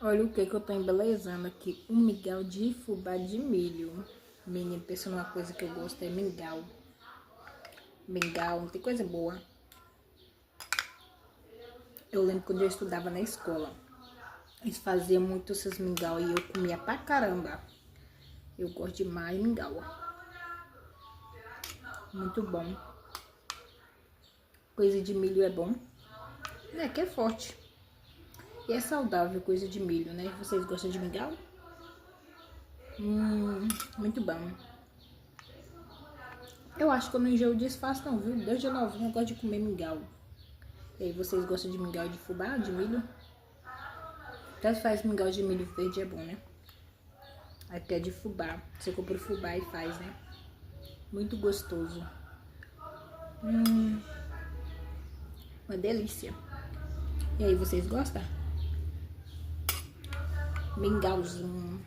Olha o que eu tô embelezando aqui. Um mingau de fubá de milho. Menino, pensa numa coisa que eu gosto, é mingau. Mingau, não tem coisa boa. Eu lembro quando eu estudava na escola. Eles faziam muito esses mingau e eu comia pra caramba. Eu gosto demais de mingau. Muito bom. Coisa de milho é bom. É que é forte. E é saudável coisa de milho, né? Vocês gostam de mingau? Muito bom. Eu acho que eu não enjoo disso fácil não, viu? Desde novinha eu gosto de comer mingau. E aí, vocês gostam de mingau de fubá, de milho? Tanto faz mingau de milho verde, é bom, né? Aqui é de fubá. Você compra o fubá e faz, né? Muito gostoso. Uma delícia. E aí, vocês gostam? Mingauzinho.